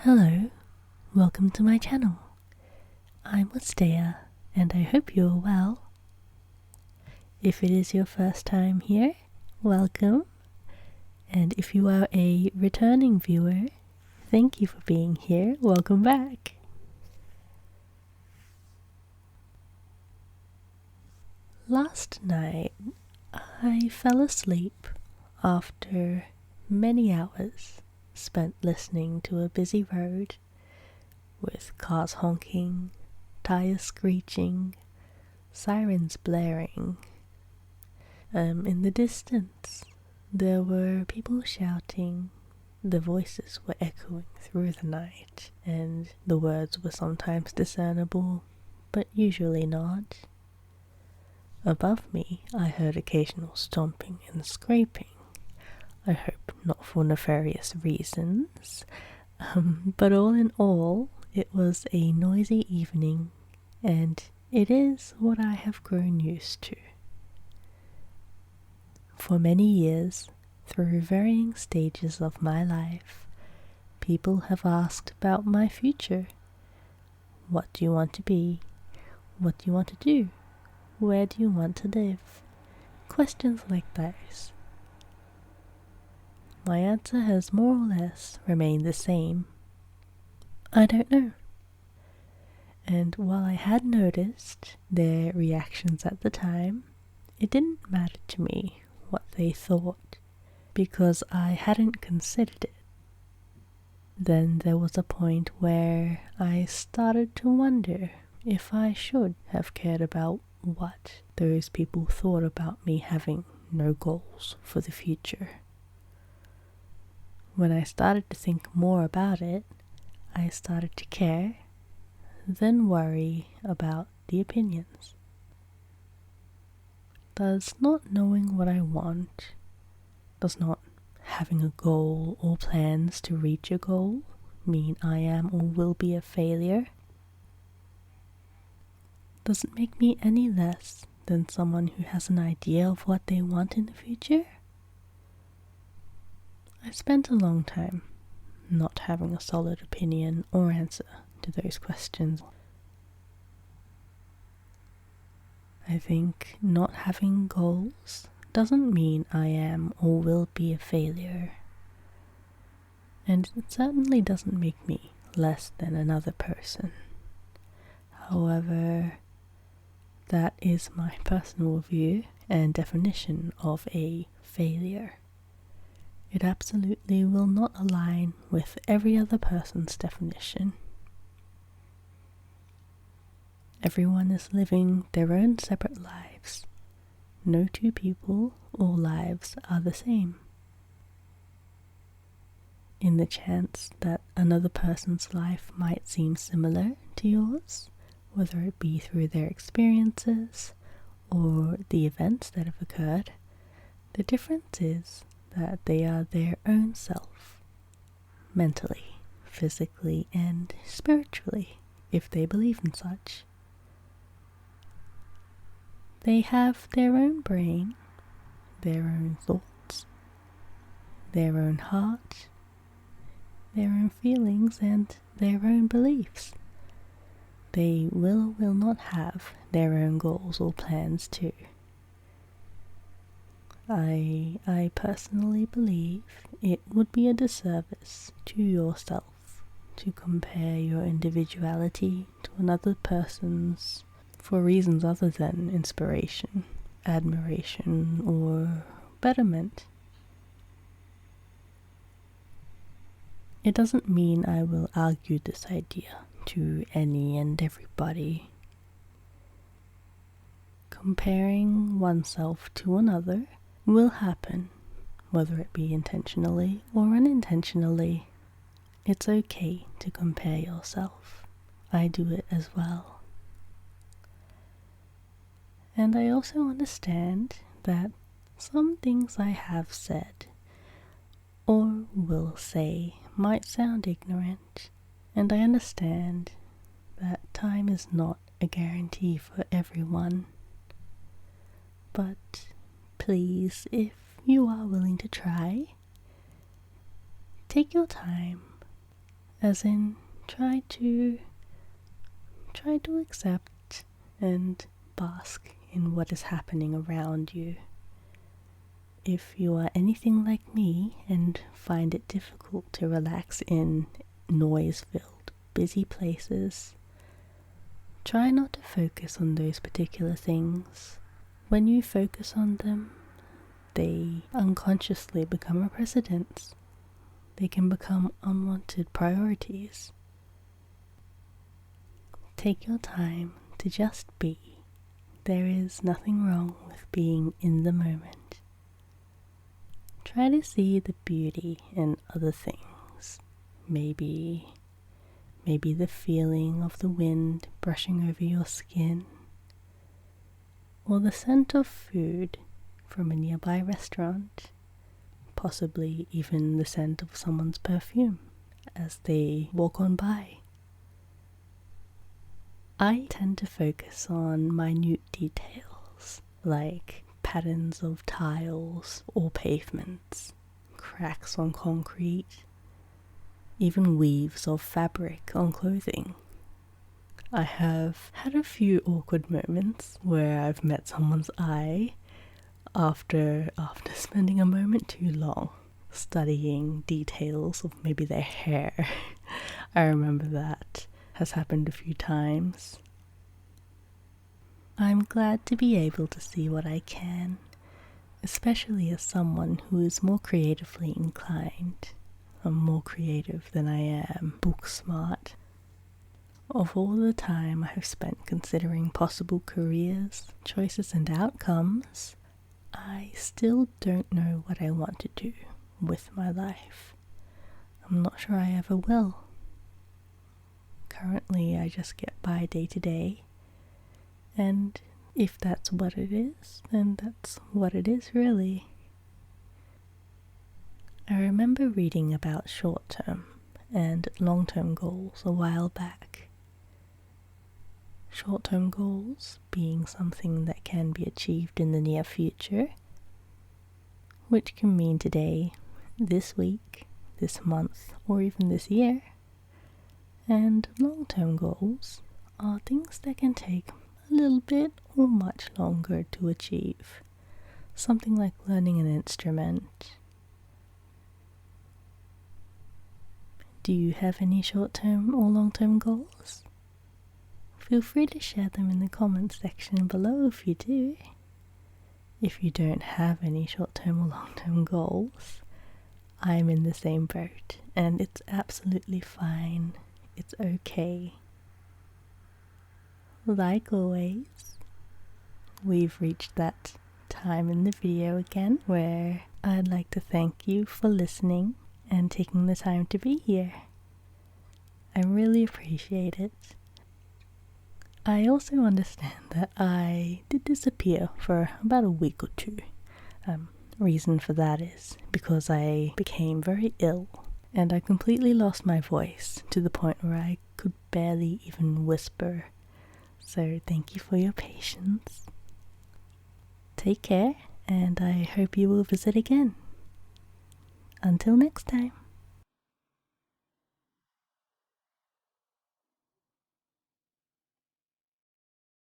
Hello, welcome to my channel. I'm Wistaeia and I hope you're well. If it is your first time here, welcome. And if you are a returning viewer, thank you for being here. Welcome back. Last night, I fell asleep after many hours spent listening to a busy road with cars honking, tires screeching, sirens blaring. In the distance, there were people shouting, the voices were echoing through the night, and the words were sometimes discernible, but usually not. Above me, I heard occasional stomping and scraping. I hope not for nefarious reasons, but all in all, it was a noisy evening, and it is what I have grown used to. For many years, through varying stages of my life, people have asked about my future. What do you want to be? What do you want to do? Where do you want to live? Questions like those. My answer has more or less remained the same. I don't know. And while I had noticed their reactions at the time, it didn't matter to me what they thought, because I hadn't considered it. Then there was a point where I started to wonder if I should have cared about what those people thought about me having no goals for the future. When I started to think more about it, I started to care, then worry about the opinions. Does not knowing what I want, does not having a goal or plans to reach a goal mean I am or will be a failure? Does it make me any less than someone who has an idea of what they want in the future? I spent a long time not having a solid opinion or answer to those questions. I think not having goals doesn't mean I am or will be a failure, and it certainly doesn't make me less than another person. However, that is my personal view and definition of a failure. It absolutely will not align with every other person's definition. Everyone is living their own separate lives. No two people or lives are the same. In the chance that another person's life might seem similar to yours, whether it be through their experiences or the events that have occurred, the difference is that they are their own self, mentally, physically, and spiritually, if they believe in such. They have their own brain, their own thoughts, their own heart, their own feelings, and their own beliefs. They will or will not have their own goals or plans too. I personally believe it would be a disservice to yourself to compare your individuality to another person's for reasons other than inspiration, admiration, or betterment. It doesn't mean I will argue this idea to any and everybody. Comparing oneself to another will happen, whether it be intentionally or unintentionally. It's okay to compare yourself. I do it as well. And I also understand that some things I have said or will say might sound ignorant, and I understand that time is not a guarantee for everyone. But please, if you are willing to try, take your time As in, try to accept and bask in what is happening around you. If you are anything like me and find it difficult to relax in noise-filled, busy places, try not to focus on those particular things. When you focus on them, they unconsciously become a precedence. They can become unwanted priorities. Take your time to just be. There is nothing wrong with being in the moment. Try to see the beauty in other things. Maybe the feeling of the wind brushing over your skin, or the scent of food from a nearby restaurant, possibly even the scent of someone's perfume as they walk on by. I tend to focus on minute details, like patterns of tiles or pavements, cracks on concrete, even weaves of fabric on clothing. I have had a few awkward moments where I've met someone's eye after spending a moment too long studying details of maybe their hair. I remember that has happened a few times. I'm glad to be able to see what I can, especially as someone who is more creatively inclined. I'm more creative than I am book smart. Of all the time I have spent considering possible careers, choices and outcomes, I still don't know what I want to do with my life. I'm not sure I ever will. Currently I just get by day to day, and if that's what it is, then that's what it is really. I remember reading about short-term and long-term goals a while back. Short-term goals being something that can be achieved in the near future, which can mean today, this week, this month, or even this year. And long-term goals are things that can take a little bit or much longer to achieve. Something like learning an instrument. Do you have any short-term or long-term goals? Feel free to share them in the comments section below if you do. If you don't have any short-term or long-term goals, I'm in the same boat, and it's absolutely fine. It's okay. Like always, we've reached that time in the video again where I'd like to thank you for listening and taking the time to be here. I really appreciate it. I also understand that I did disappear for about a week or two. Reason for that is because I became very ill and I completely lost my voice to the point where I could barely even whisper. So thank you for your patience. Take care, and I hope you will visit again. Until next time.